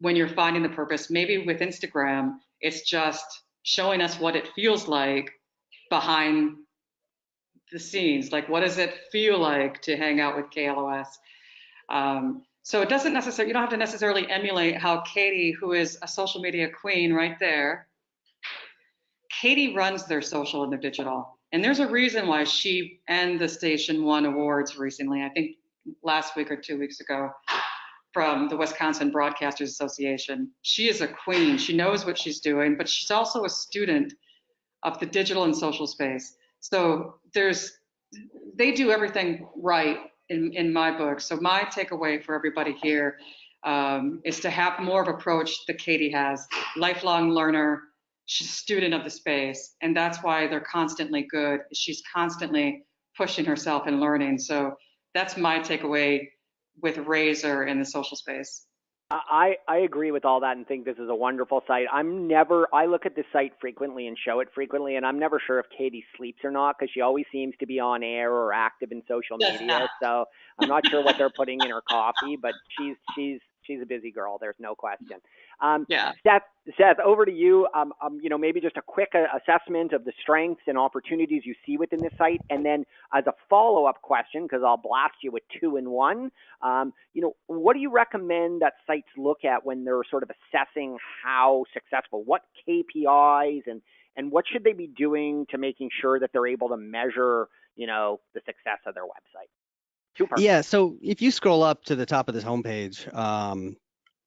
when you're finding the purpose, maybe with Instagram, it's just showing us what it feels like behind the scenes. Like, what does it feel like to hang out with KLOS? So it doesn't necessarily, you don't have to necessarily emulate how Katie, who is a social media queen right there, Katie runs their social and their digital. And there's a reason why she and the station won awards recently, I think last week or 2 weeks ago, from the Wisconsin Broadcasters Association. She is a queen. She knows what she's doing, but she's also a student of the digital and social space. So they do everything right in my book. So my takeaway for everybody here is to have more of approach that Katie has, lifelong learner. She's a student of the space, and that's why they're constantly good. She's constantly pushing herself and learning. So that's my takeaway with Razor in the social space. I agree with all that and think this is a wonderful site. I look at this site frequently and show it frequently, and I'm never sure if Katie sleeps or not because she always seems to be on air or active in social media. So I'm not sure what they're putting in her coffee, but she's a busy girl. There's no question. Yeah. Seth, over to you. Maybe just a quick assessment of the strengths and opportunities you see within this site, and then as a follow-up question, because I'll blast you with 2 in 1. What do you recommend that sites look at when they're sort of assessing how successful? What KPIs and what should they be doing to making sure that they're able to measure, the success of their website? Yeah, so if you scroll up to the top of this homepage,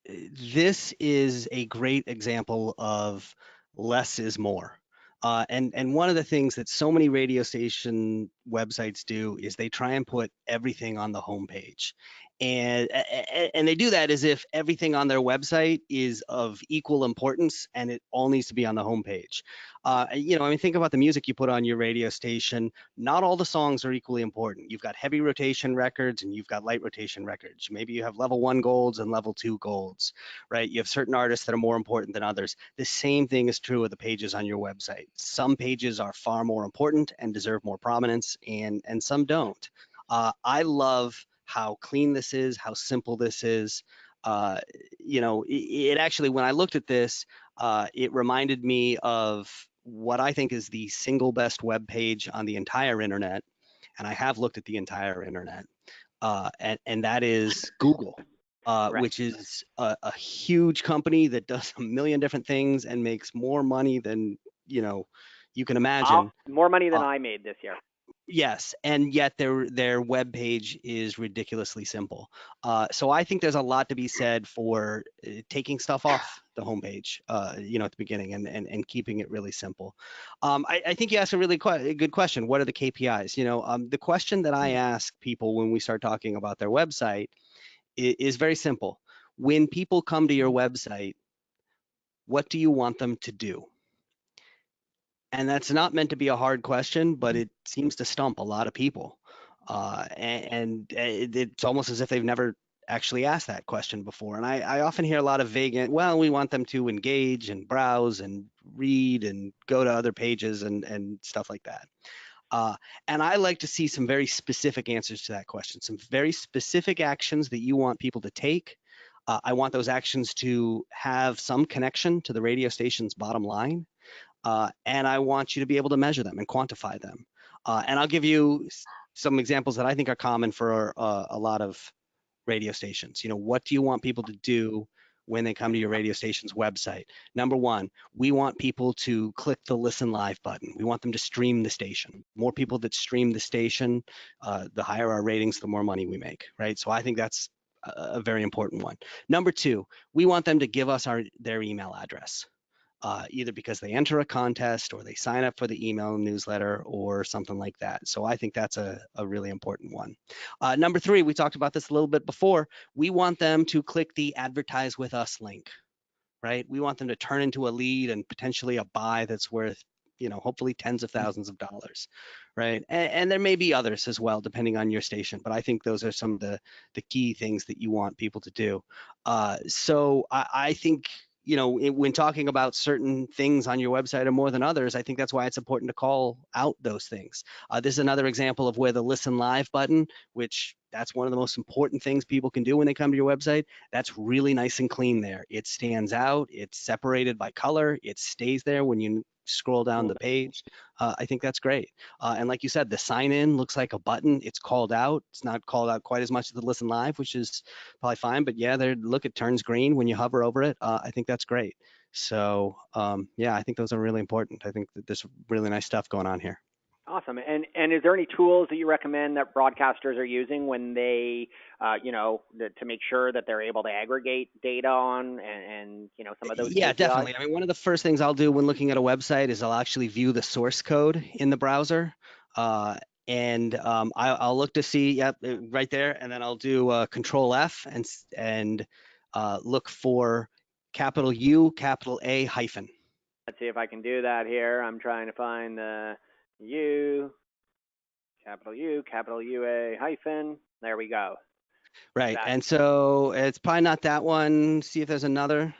this is a great example of less is more. And one of the things that so many radio station websites do is they try and put everything on the homepage. And they do that as if everything on their website is of equal importance and it all needs to be on the homepage. Think about the music you put on your radio station. Not all the songs are equally important. You've got heavy rotation records and you've got light rotation records. Maybe you have level 1 golds and level 2 golds, right? You have certain artists that are more important than others. The same thing is true of the pages on your website. Some pages are far more important and deserve more prominence, and some don't. I love how clean this is, how simple this is. It actually, when I looked at this, it reminded me of what I think is the single best web page on the entire internet, and I have looked at the entire internet, and that is Google, Right. which is a huge company that does a million different things and makes more money than you can imagine. More money than I made this year. Yes, and yet their web page is ridiculously simple. So I think there's a lot to be said for taking stuff off the homepage, at the beginning and keeping it really simple. I think you asked a really good question. What are the KPIs? The question that I ask people when we start talking about their website is very simple. When people come to your website, what do you want them to do? And that's not meant to be a hard question, but it seems to stump a lot of people. It's almost as if they've never actually asked that question before. And I often hear a lot of vague, well, we want them to engage and browse and read and go to other pages and stuff like that. And I like to see some very specific answers to that question, some very specific actions that you want people to take. I want those actions to have some connection to the radio station's bottom line. And I want you to be able to measure them and quantify them. And I'll give you some examples that I think are common for a lot of radio stations. What do you want people to do when they come to your radio station's website? Number one, we want people to click the listen live button. We want them to stream the station. More people that stream the station, the higher our ratings, the more money we make, right? So I think that's a very important one. Number two, we want them to give us their email address. Either because they enter a contest or they sign up for the email newsletter or something like that. So I think that's a really important one. Number three, we talked about this a little bit before. We want them to click the advertise with us link, right? We want them to turn into a lead and potentially a buy that's worth, hopefully tens of thousands of dollars, right? And there may be others as well, depending on your station, but I think those are some of the key things that you want people to do. So I think, when talking about certain things on your website or more than others, I think that's why it's important to call out those things. This is another example of where the listen live button, which that's one of the most important things people can do when they come to your website. That's really nice and clean there. It stands out, it's separated by color, it stays there when you scroll down the page. I think that's great. And like you said, the sign in looks like a button. It's called out. It's not called out quite as much as the listen live, which is probably fine. But yeah, look, it turns green when you hover over it. I think that's great. So yeah, I think those are really important. I think that there's really nice stuff going on here. Awesome. And is there any tools that you recommend that broadcasters are using when they, to make sure that they're able to aggregate data on and some of those Yeah, KPIs? definitely. I mean, one of the first things I'll do when looking at a website is I'll actually view the source code in the browser. And I'll look to see, yep, right there, and then I'll do Control F and look for capital U, capital A hyphen. Let's see if I can do that here. I'm trying to find the U, capital UA hyphen. There we go. Right, and so it's probably not that one. See if there's another.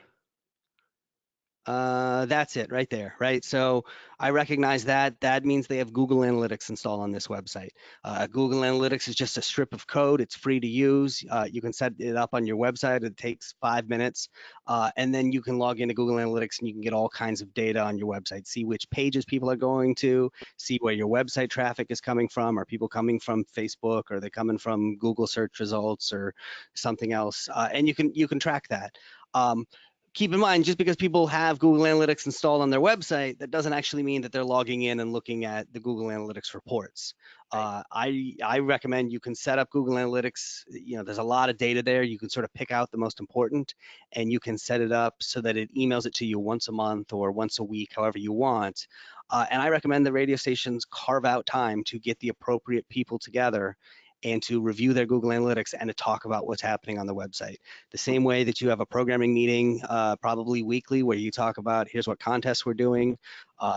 That's it right there, right? So I recognize that. That means they have Google Analytics installed on this website. Google Analytics is just a strip of code. It's free to use. You can set it up on your website. It takes 5 minutes. And then you can log into Google Analytics and you can get all kinds of data on your website. See which pages people are going to, see where your website traffic is coming from. Are people coming from Facebook? Or are they coming from Google search results or something else? And you can track that. Keep in mind, just because people have Google Analytics installed on their website, that doesn't actually mean that they're logging in and looking at the Google Analytics reports. I recommend you can set up Google Analytics. There's a lot of data there. You can sort of pick out the most important, and you can set it up so that it emails it to you once a month or once a week, however you want. And I recommend the radio stations carve out time to get the appropriate people together and to review their Google Analytics and to talk about what's happening on the website. The same way that you have a programming meeting, probably weekly, where you talk about here's what contests we're doing,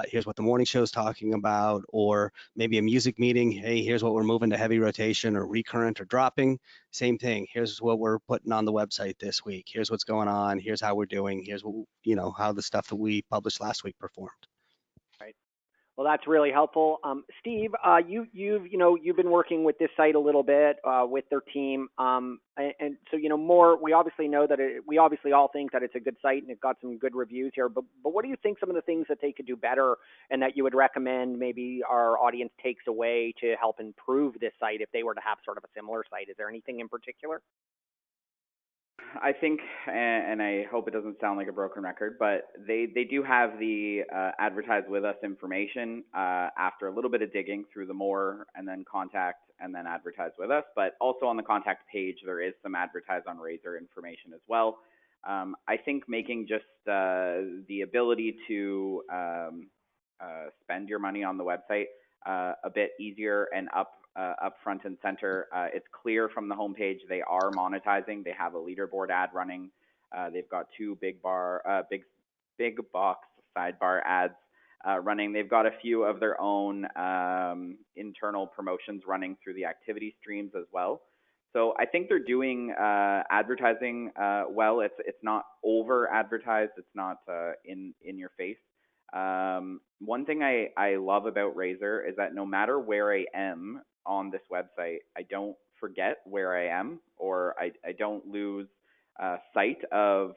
here's what the morning show is talking about, or maybe a music meeting, hey, here's what we're moving to heavy rotation or recurrent or dropping. Same thing, here's what we're putting on the website this week, here's what's going on, here's how we're doing, here's what, how the stuff that we published last week performed. Right. Well, that's really helpful. Steve, you've been working with this site a little bit with their team, and so more. We obviously know that we obviously all think that it's a good site and it got some good reviews here. But what do you think some of the things that they could do better, and that you would recommend maybe our audience takes away to help improve this site if they were to have sort of a similar site? Is there anything in particular? I think, and I hope it doesn't sound like a broken record, but they do have the advertise with us information after a little bit of digging through the more and then contact and then advertise with us. But also on the contact page, there is some advertise on Razor information as well. I think making just the ability to spend your money on the website a bit easier and up front and center. It's clear from the homepage they are monetizing. They have a leaderboard ad running. They've got two big box sidebar ads running. They've got a few of their own internal promotions running through the activity streams as well. So I think they're doing advertising well. It's not over advertised. It's not in your face. One thing I love about Razor is that no matter where I am on this website, I don't forget where I am, or I don't lose sight of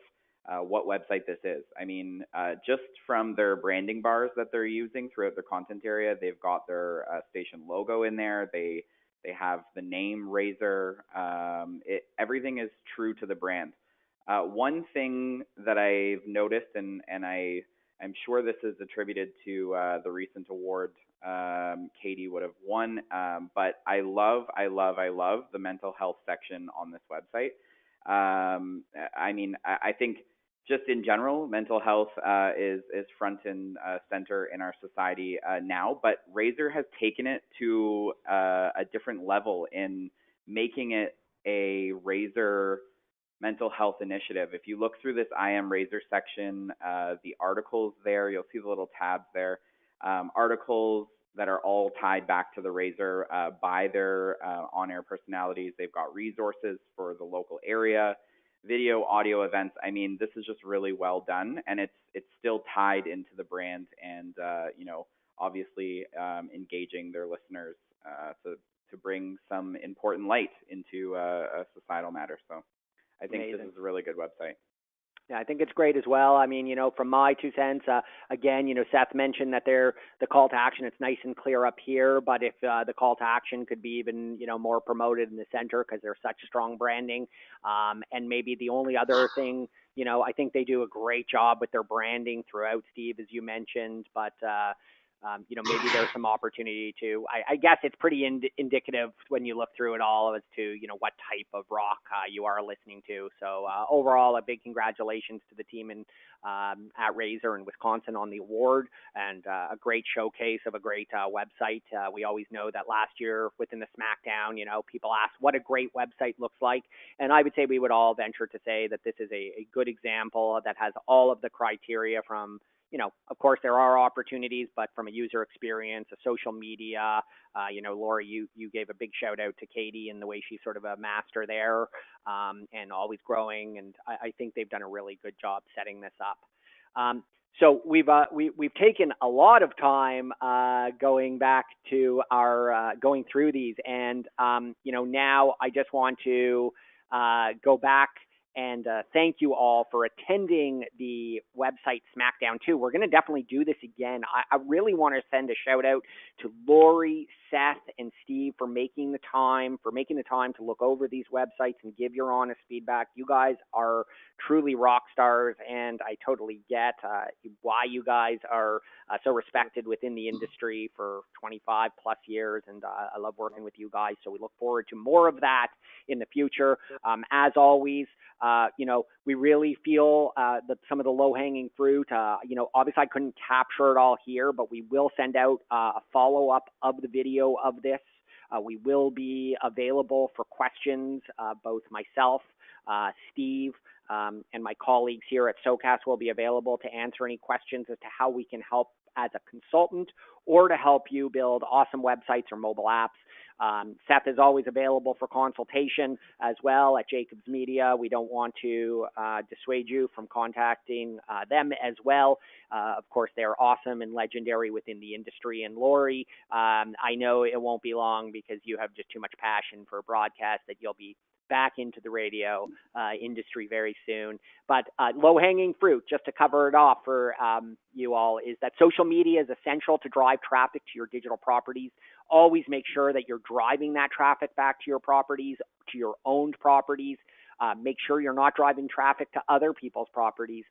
what website this is. I mean, just from their branding bars that they're using throughout their content area, they've got their station logo in there. They They have the name Razor. Everything is true to the brand. One thing that I've noticed, and I'm sure this is attributed to the recent award Katie would have won, but I love the mental health section on this website. I mean, I think just in general, mental health is front and center in our society now, but Razor has taken it to a different level in making it a Razor mental health initiative. If you look through this I Am Razor section, the articles there, you'll see the little tabs there, articles that are all tied back to the Razor by their on-air personalities. They've got resources for the local area, video, audio events. I mean, this is just really well done, and it's still tied into the brand, and obviously engaging their listeners to bring some important light into a societal matter. So I think Amazing. this is a really good website. Yeah, I think it's great as well. I mean, from my 2 cents, again, Seth mentioned that the call to action, it's nice and clear up here, but if the call to action could be even, more promoted in the center because they're such strong branding. And maybe the only other thing, I think they do a great job with their branding throughout, Steve, as you mentioned, but maybe there's some opportunity to, I guess it's pretty indicative when you look through it all as to, what type of rock you are listening to. So overall, a big congratulations to the team at Razor in Wisconsin on the award, and a great showcase of a great website. We always know that last year within the Smackdown, people asked what a great website looks like. And I would say we would all venture to say that this is a good example that has all of the criteria from, of course, there are opportunities, but from a user experience, a social media, Lori, you gave a big shout out to Katie and the way she's sort of a master there and always growing. And I think they've done a really good job setting this up. So we've taken a lot of time going back to our going through these, and now I just want to go back and thank you all for attending the website Smackdown 2. We're going to definitely do this again. I really want to send a shout out to Lori, Seth, and Steve for making the time to look over these websites and give your honest feedback. You guys are truly rock stars, and I totally get why you guys are so respected within the industry for 25 plus years, and I love working with you guys. So we look forward to more of that in the future. As always, we really feel that some of the low-hanging fruit, obviously I couldn't capture it all here, but we will send out a follow-up of the video of this. We will be available for questions. Both myself, Steve, and my colleagues here at SOCAST will be available to answer any questions as to how we can help as a consultant or to help you build awesome websites or mobile apps. Seth is always available for consultation as well at Jacobs Media. We don't want to dissuade you from contacting them as well. Of course, they're awesome and legendary within the industry. And Lori, I know it won't be long because you have just too much passion for broadcast that you'll be back into the radio industry very soon. But low-hanging fruit, just to cover it off for you all, is that social media is essential to drive traffic to your digital properties. Always make sure that you're driving that traffic back to your properties, to your owned properties. Make sure you're not driving traffic to other people's properties.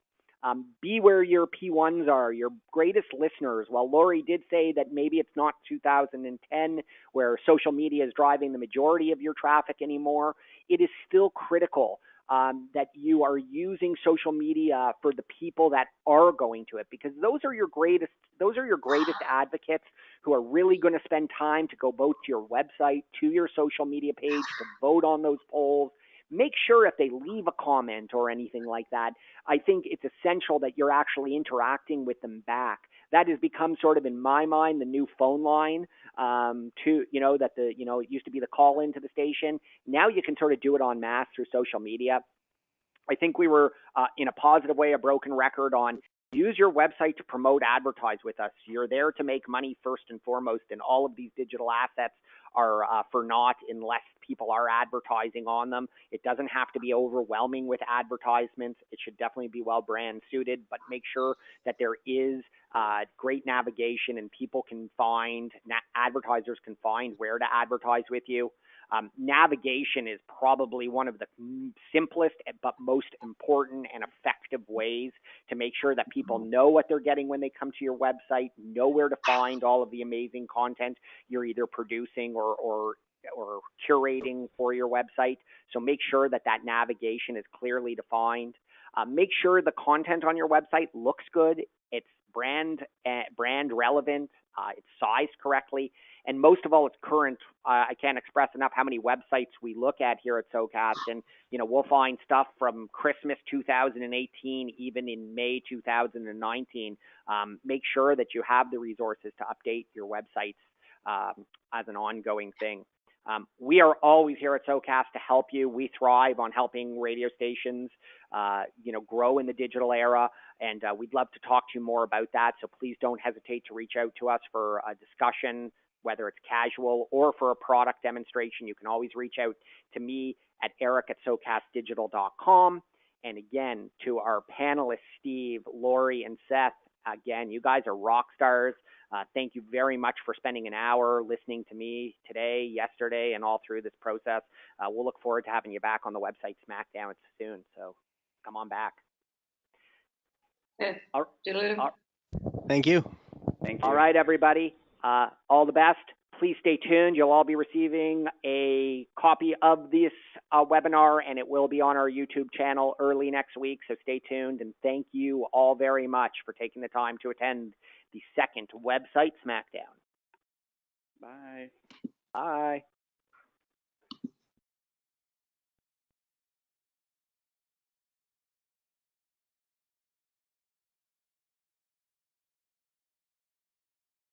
Be where your P1s are, your greatest listeners. While Lori did say that maybe it's not 2010 where social media is driving the majority of your traffic anymore, it is still critical that you are using social media for the people that are going to it, because those are your greatest advocates who are really going to spend time to go both to your website, to your social media page, to vote on those polls. Make sure if they leave a comment or anything like that, I think it's essential that you're actually interacting with them back. That has become sort of, in my mind, the new phone line it used to be the call into the station. Now you can sort of do it en masse through social media. I think we were, in a positive way, a broken record on use your website to promote, advertise with us. You're there to make money first and foremost, and all of these digital assets are for naught unless people are advertising on them. It doesn't have to be overwhelming with advertisements. It should definitely be well brand suited, but make sure that there is great navigation, and people can find, advertisers can find where to advertise with you. Navigation is probably one of the simplest but most important and effective ways to make sure that people know what they're getting when they come to your website, know where to find all of the amazing content you're either producing or curating for your website. So make sure that that navigation is clearly defined. Make sure the content on your website looks good, it's brand relevant, it's sized correctly, and most of all, it's current. I can't express enough how many websites we look at here at SoCast, and we'll find stuff from Christmas 2018, even in May 2019. Make sure that you have the resources to update your websites as an ongoing thing. We are always here at SoCast to help you. We thrive on helping radio stations, grow in the digital era, and we'd love to talk to you more about that. So please don't hesitate to reach out to us for a discussion, whether it's casual or for a product demonstration. You can always reach out to me at eric@socastdigital.com. And again, to our panelists, Steve, Lori, and Seth, again, you guys are rock stars. Thank you very much for spending an hour listening to me today, yesterday, and all through this process. We'll look forward to having you back on the website Smackdown soon. So come on back. Okay. Thank you. Thank you. All right, everybody. All the best. Please stay tuned. You'll all be receiving a copy of this webinar, and it will be on our YouTube channel early next week. So stay tuned, and thank you all very much for taking the time to attend the second website Smackdown. Bye. Bye.